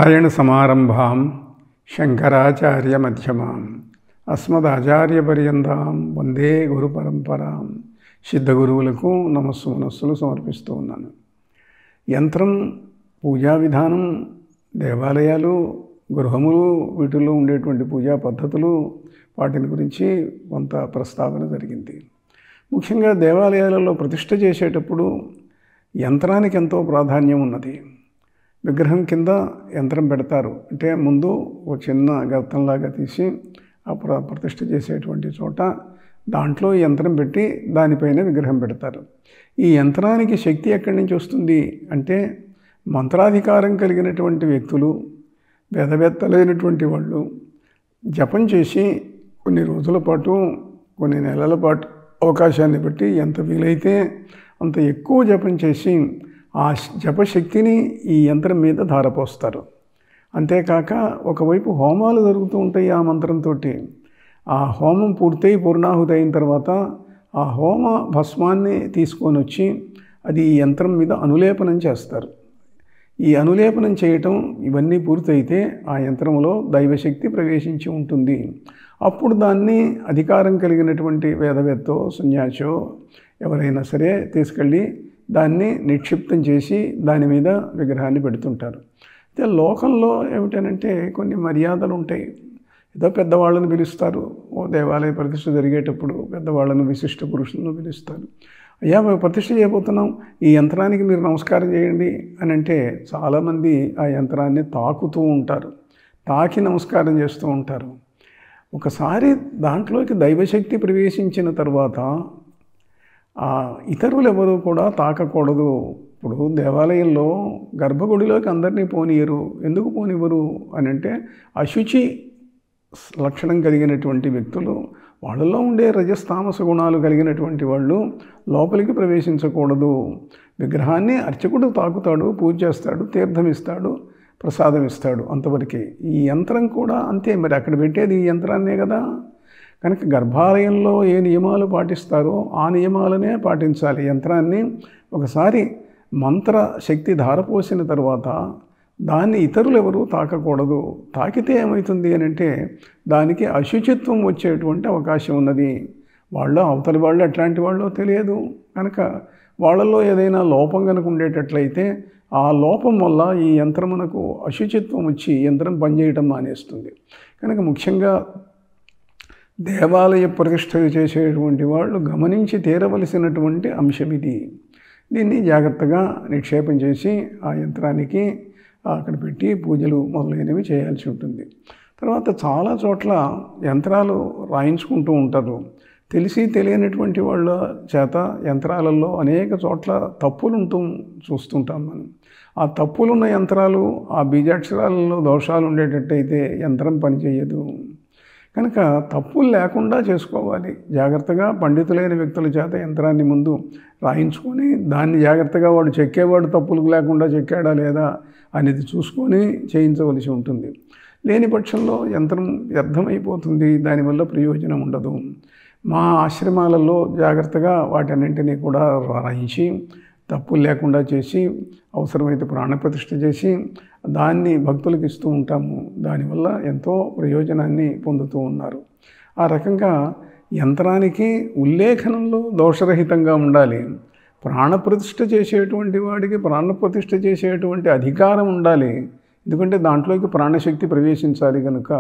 నారాయణ సమారంభాం శంకరాచార్య మధ్యమాం అస్మదాచార్య పర్యంతం వందే గురు పరంపరాం. సిద్ధగురువులకు మనస్సులు సమర్పిస్తూ ఉన్నాను. యంత్రం, పూజా విధానం, దేవాలయాలు, గృహములు, వీటిల్లో ఉండేటువంటి పూజా పద్ధతులు, వాటిని గురించి కొంత ప్రస్తావన జరిగింది. ముఖ్యంగా దేవాలయాలలో ప్రతిష్ఠ చేసేటప్పుడు యంత్రానికి ఎంతో ప్రాధాన్యం ఉన్నది. విగ్రహం కింద యంత్రం పెడతారు. అంటే ముందు ఒక చిన్న గర్తంలాగా తీసి ప్రతిష్ఠ చేసేటువంటి చోట దాంట్లో యంత్రం పెట్టి దానిపైన విగ్రహం పెడతారు. ఈ యంత్రానికి శక్తి ఎక్కడి నుంచి వస్తుంది అంటే, మంత్రాధికారం కలిగినటువంటి వ్యక్తులు, వేదవేత్తలైనటువంటి వాళ్ళు జపం చేసి కొన్ని రోజుల పాటు, కొన్ని నెలల పాటు అవకాశాన్ని బట్టి ఎంత వీలైతే అంత ఎక్కువ జపం చేసి ఆ జపశక్తిని ఈ యంత్రం మీద ధారపోస్తారు. అంతేకాక ఒకవైపు హోమాలు జరుగుతూ ఉంటాయి. ఆ మంత్రంతో ఆ హోమం పూర్తయి పూర్ణాహుతి అయిన తర్వాత ఆ హోమ భస్మాన్ని తీసుకొని వచ్చి అది ఈ యంత్రం మీద అనులేపనం చేస్తారు. ఈ అనులేపనం చేయటం ఇవన్నీ పూర్తయితే ఆ యంత్రంలో దైవశక్తి ప్రవేశించి ఉంటుంది. అప్పుడు దాన్ని అధికారం కలిగినటువంటి వేదవేత్తో, సన్యాసో ఎవరైనా సరే తీసుకెళ్ళి దాన్ని నిక్షిప్తం చేసి దాని మీద విగ్రహాన్ని పెడుతుంటారు. అయితే లోకంలో ఏమిటనంటే కొన్ని మర్యాదలు ఉంటాయి. ఏదో పెద్దవాళ్ళని పిలుస్తారు. ఓ దేవాలయ ప్రతిష్ఠ జరిగేటప్పుడు పెద్దవాళ్ళను, విశిష్ట పురుషులను పిలుస్తారు. అయ్యా మేము ప్రతిష్ఠ చేయబోతున్నాం, ఈ యంత్రానికి మీరు నమస్కారం చేయండి అని అంటే చాలామంది ఆ యంత్రాన్ని తాకుతూ ఉంటారు, తాకి నమస్కారం చేస్తూ ఉంటారు. ఒకసారి దాంట్లోకి దైవశక్తి ప్రవేశించిన తర్వాత ఇతరులు ఎవరు కూడా తాకకూడదు. ఇప్పుడు దేవాలయంలో గర్భగుడిలోకి అందరినీ పోనీయరు. ఎందుకు పోనివ్వరు అని అంటే, అశుచి లక్షణం కలిగినటువంటి వ్యక్తులు, వాళ్ళలో ఉండే రజస్తామస గుణాలు కలిగినటువంటి వాళ్ళు లోపలికి ప్రవేశించకూడదు. విగ్రహాన్ని అర్చకుడు తాకుతాడు, పూజ చేస్తాడు, తీర్థం ఇస్తాడు, ప్రసాదం ఇస్తాడు, అంతవరకే. ఈ యంత్రం కూడా అంతే. మరి అక్కడ పెట్టేది ఈ యంత్రాన్నే కదా. కనుక గర్భాలయంలో ఏ నియమాలు పాటిస్తారో ఆ నియమాలనే పాటించాలి. యంత్రాన్ని ఒకసారి మంత్ర శక్తి ధారపోసిన తర్వాత దాన్ని ఇతరులు ఎవరు తాకకూడదు. తాకితే ఏమవుతుంది అని అంటే దానికి అశుచిత్వం వచ్చేటువంటి అవకాశం ఉన్నది. వాళ్ళు అవతలి వాళ్ళు ఎట్లాంటి వాళ్ళో తెలియదు. కనుక వాళ్ళలో ఏదైనా లోపం కనుక ఉండేటట్లయితే ఆ లోపం వల్ల ఈ యంత్రమునకు అశుచిత్వం వచ్చి యంత్రం పనిచేయటం మానేస్తుంది. కనుక ముఖ్యంగా దేవాలయ ప్రతిష్టలు చేసేటువంటి వాళ్ళు గమనించి తీరవలసినటువంటి అంశం ఇది. దీన్ని జాగ్రత్తగా నిక్షేపం చేసి ఆ యంత్రానికి అక్కడ పెట్టి పూజలు మొదలైనవి చేయాల్సి ఉంటుంది. తర్వాత చాలా చోట్ల యంత్రాలు రాయించుకుంటూ ఉంటారు. తెలిసి తెలియనటువంటి వాళ్ళ చేత యంత్రాలలో అనేక చోట్ల తప్పులు చూస్తుంటాం మనం. ఆ తప్పులున్న యంత్రాలు, ఆ బీజాక్షరాలలో దోషాలు ఉండేటట్టయితే యంత్రం పనిచేయదు. కనుక తప్పులు లేకుండా చేసుకోవాలి. జాగ్రత్తగా పండితులైన వ్యక్తుల చేత యంత్రాన్ని ముందు రాయించుకొని దాన్ని జాగ్రత్తగా వాడు చెక్కేవాడు తప్పులు లేకుండా చెక్కాడా లేదా అనేది చూసుకొని చేయించవలసి ఉంటుంది. లేని పక్షంలో యంత్రం వ్యర్థమైపోతుంది, దానివల్ల ప్రయోజనం ఉండదు. మా ఆశ్రమాలలో జాగ్రత్తగా వాటన్నింటినీ కూడా రాయించి తప్పులు లేకుండా చేసి అవసరమైతే ప్రాణప్రతిష్ఠ చేసి దాన్ని భక్తులకు ఇస్తూ ఉంటాము. దానివల్ల ఎంతో ప్రయోజనాన్ని పొందుతూ ఉన్నారు. ఆ రకంగా యంత్రానికి ఉల్లేఖనంలో దోషరహితంగా ఉండాలి. ప్రాణప్రతిష్ఠ చేసేటువంటి వాడికి ప్రాణప్రతిష్ఠ చేసేటువంటి అధికారం ఉండాలి. ఎందుకంటే దాంట్లోకి ప్రాణశక్తి ప్రవేశించాలి కనుక.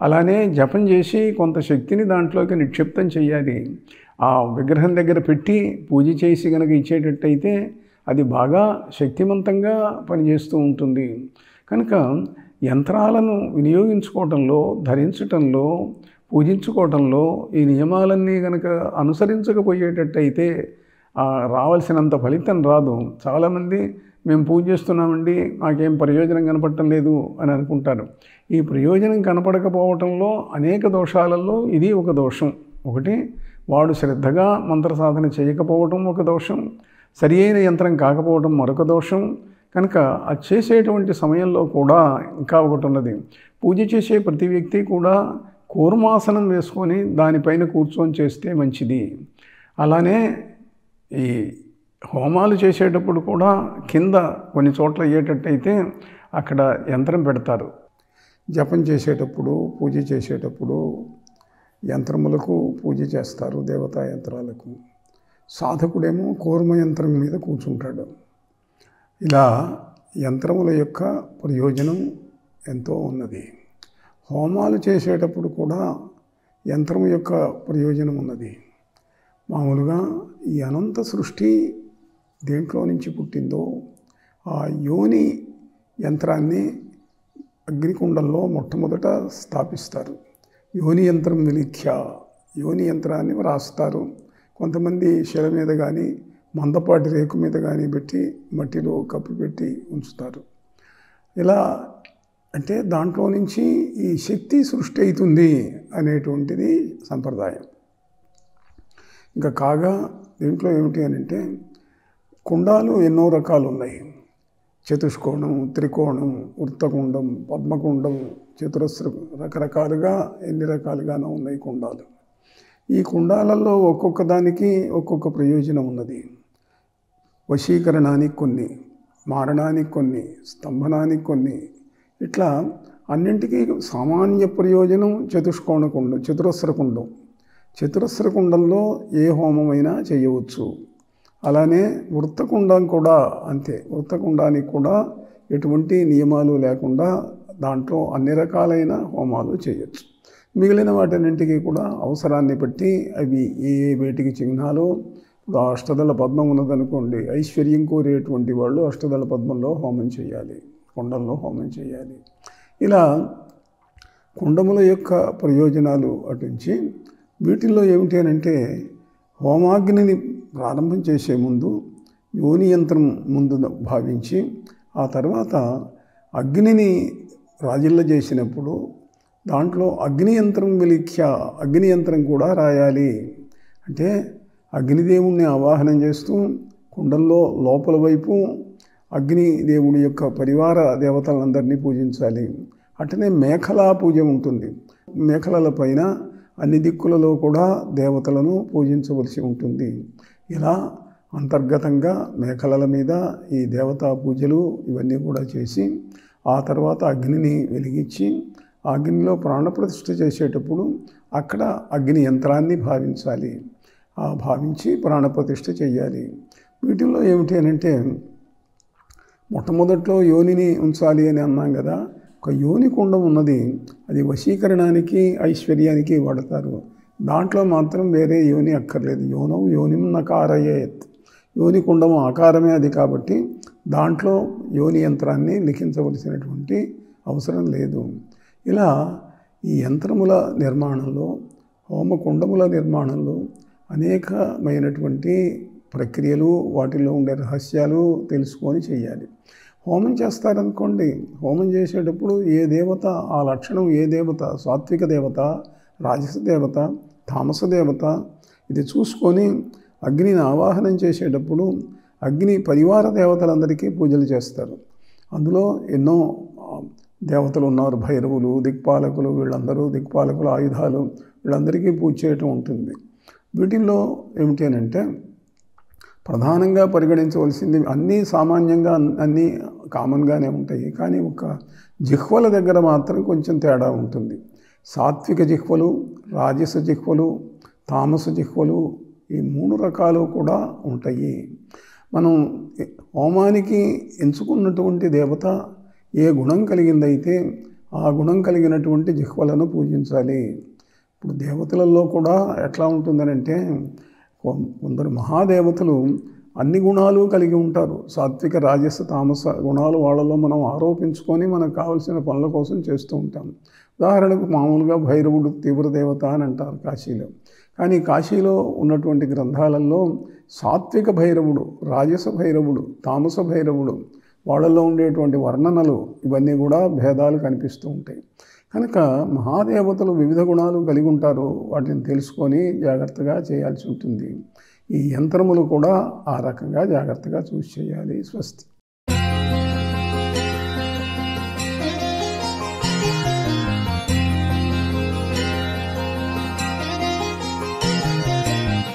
అలానే జపం చేసి కొంత శక్తిని దాంట్లోకి నిక్షిప్తం చేయాలి. ఆ విగ్రహం దగ్గర పెట్టి పూజ చేసి కనుక ఇచ్చేటట్టయితే అది బాగా శక్తివంతంగా పనిచేస్తూ ఉంటుంది. కనుక యంత్రాలను వినియోగించుకోవటంలో, ధరించటంలో, పూజించుకోవటంలో ఈ నియమాలన్నీ కనుక అనుసరించకపోయేటట్టయితే రావాల్సినంత ఫలితం రాదు. చాలామంది మేము పూజ చేస్తున్నామండి, మాకేం ప్రయోజనం కనపడటం లేదు అని అనుకుంటారు. ఈ ప్రయోజనం కనపడకపోవటంలో అనేక దోషాలలో ఇది ఒక దోషం. ఒకటి, వాడు శ్రద్ధగా మంత్ర సాధన చేయకపోవటం ఒక దోషం, సరి అయిన యంత్రం కాకపోవటం మరొక దోషం. కనుక అది చేసేటువంటి సమయంలో కూడా ఇంకా ఒకటి ఉన్నది. పూజ చేసే ప్రతి వ్యక్తి కూడా కూర్మాసనం వేసుకొని దానిపైన కూర్చొని చేస్తే మంచిది. అలానే ఈ హోమాలు చేసేటప్పుడు కూడా కింద కొన్ని చోట్ల అయ్యేటట్టయితే అక్కడ యంత్రం పెడతారు. జపం చేసేటప్పుడు, పూజ చేసేటప్పుడు యంత్రములకు పూజ చేస్తారు, దేవతా యంత్రాలకు. సాధకుడేమో కూర్మ యంత్రం మీద కూర్చుంటాడు. ఇలా యంత్రముల యొక్క ప్రయోజనం ఎంతో ఉన్నది. హోమాలు చేసేటప్పుడు కూడా యంత్రం యొక్క ప్రయోజనం ఉన్నది. మామూలుగా ఈ అనంత సృష్టి దేంట్లో నుంచి పుట్టిందో ఆ యోని యంత్రాన్ని అగ్నికుండంలో మొట్టమొదట స్థాపిస్తారు. యోని యంత్రం విలిఖ్య, యోని యంత్రాన్ని రాస్తారు. కొంతమంది శిల మీద కానీ మందపాటి రేకు మీద కానీ పెట్టి మట్టిలో కప్పి పెట్టి ఉంచుతారు. ఇలా అంటే దాంట్లో నుంచి ఈ శక్తి సృష్టి అవుతుంది అనేటువంటిది సంప్రదాయం. ఇంకా కాగా దీంట్లో ఏమిటి అని అంటే కుండాలు ఎన్నో రకాలు ఉన్నాయి. చతుష్కోణం, త్రికోణం, వృత్తకుండం, పద్మకుండం, చతురస్ర, రకరకాలుగా ఎన్ని రకాలుగానో ఉన్నాయి కుండాలు. ఈ కుండాలలో ఒక్కొక్క దానికి ఒక్కొక్క ప్రయోజనం ఉన్నది. వశీకరణానికి కొన్ని, మారణానికి కొన్ని, స్తంభనానికి కొన్ని, ఇట్లా అన్నింటికీ సామాన్య ప్రయోజనం చతుష్కోణ కుండం, చతురస్ర కుండం. చతురస్ర కుండంలో ఏ హోమమైనా చేయవచ్చు. అలానే వృత్తకుండం కూడా అంతే. వృత్తకుండానికి కూడా ఎటువంటి నియమాలు లేకుండా దాంట్లో అన్ని రకాలైన హోమాలు చేయొచ్చు. మిగిలిన వాటన్నింటికి కూడా అవసరాన్ని బట్టి అవి ఏ వేటికి చిహ్నాలు. ఇప్పుడు అష్టదళ పద్మం ఉన్నదనుకోండి, ఐశ్వర్యం కోరేటువంటి వాళ్ళు అష్టదళ పద్మంలో హోమం చేయాలి, కుండంలో హోమం చేయాలి. ఇలా కుండముల యొక్క ప్రయోజనాలు అటుంచి వీటిల్లో ఏమిటి అని అంటే హోమాగ్నిని ప్రారంభం చేసే ముందు యోని యంత్రం ముందు భావించి ఆ తర్వాత అగ్నిని రాజిల్ల చేసినప్పుడు దాంట్లో అగ్ని యంత్రం విలిఖ్య, అగ్ని యంత్రం కూడా రాయాలి. అంటే అగ్నిదేవుణ్ణి ఆవాహనం చేస్తూ కుండంలో లోపల వైపు అగ్నిదేవుడి యొక్క పరివార దేవతలందరినీ పూజించాలి. అట్లనే మేఖలా పూజ ఉంటుంది. మేఖలల పైన అన్ని దిక్కులలో కూడా దేవతలను పూజించవలసి ఉంటుంది. ఇలా అంతర్గతంగా మేఖలల మీద ఈ దేవతా పూజలు ఇవన్నీ కూడా చేసి ఆ తర్వాత అగ్నిని వెలిగించి ఆ అగ్నిలో ప్రాణప్రతిష్ఠ చేసేటప్పుడు అక్కడ అగ్ని యంత్రాన్ని భావించాలి. ఆ భావించి ప్రాణప్రతిష్ఠ చేయాలి. వీటిల్లో ఏమిటి అని అంటే మొట్టమొదట్లో యోనిని ఉంచాలి అని అన్నాం కదా. ఒక యోని కుండం ఉన్నది, అది వశీకరణానికి ఐశ్వర్యానికి వాడతారు. దాంట్లో మాత్రం వేరే యోని అక్కర్లేదు. యోనం యోనిం నకారయేత్, యోని కుండం ఆకారమే అది. కాబట్టి దాంట్లో యోని యంత్రాన్ని లిఖించవలసినటువంటి అవసరం లేదు. ఇలా ఈ యంత్రముల నిర్మాణంలో, హోమకుండముల నిర్మాణంలో అనేకమైనటువంటి ప్రక్రియలు, వాటిలో ఉండే రహస్యాలు తెలుసుకొని చేయాలి. హోమం చేస్తారనుకోండి, హోమం చేసేటప్పుడు ఏ దేవత, ఆ లక్షణం ఏ దేవత, సాత్విక దేవత, రాజస దేవత, తామస దేవత, ఇది చూసుకొని అగ్నిని ఆవాహనం చేసేటప్పుడు అగ్ని పరివార దేవతలందరికీ పూజలు చేస్తారు. అందులో ఎన్నో దేవతలు ఉన్నారు, భైరవులు, దిక్పాలకులు, వీళ్ళందరూ దిక్పాలకుల ఆయుధాలు, వీళ్ళందరికీ పూజ చేయటం ఉంటుంది. వీటిల్లో ఏమిటి అని అంటే ప్రధానంగా పరిగణించవలసింది అన్నీ సామాన్యంగా అన్నీ కామన్గానే ఉంటాయి. కానీ ఒక జిహ్వల దగ్గర మాత్రం కొంచెం తేడా ఉంటుంది. సాత్విక జిహ్వలు, రాజస జిహ్వలు, తామస జిహ్వలు, ఈ 3 రకాలు కూడా ఉంటాయి. మనం హోమానికి ఎంచుకున్నటువంటి దేవత ఏ గుణం కలిగిందైతే ఆ గుణం కలిగినటువంటి జిహ్వలను పూజించాలి. ఇప్పుడు దేవతలలో కూడా ఎట్లా ఉంటుందనంటే కొందరు మహాదేవతలు అన్ని గుణాలు కలిగి ఉంటారు. సాత్విక, రాజస, తామస గుణాలు వాళ్ళలో మనం ఆరోపించుకొని మనకు కావలసిన పనుల కోసం చేస్తూ ఉంటాం. ఉదాహరణకు మామూలుగా భైరవుడు తీవ్రదేవత అని అంటారు కాశీలో. కానీ కాశీలో ఉన్నటువంటి గ్రంథాలలో సాత్విక భైరవుడు, రాజస భైరవుడు, తామస భైరవుడు, వాళ్ళల్లో ఉండేటువంటి వర్ణనలు ఇవన్నీ కూడా భేదాలు కనిపిస్తూ ఉంటాయి. కనుక మహాదేవతలు వివిధ గుణాలు కలిగి ఉంటారు. వాటిని తెలుసుకొని జాగ్రత్తగా చేయాల్సి ఉంటుంది. ఈ యంత్రములు కూడా ఆ రకంగా జాగ్రత్తగా చూసి చేయాలి. స్వస్తి.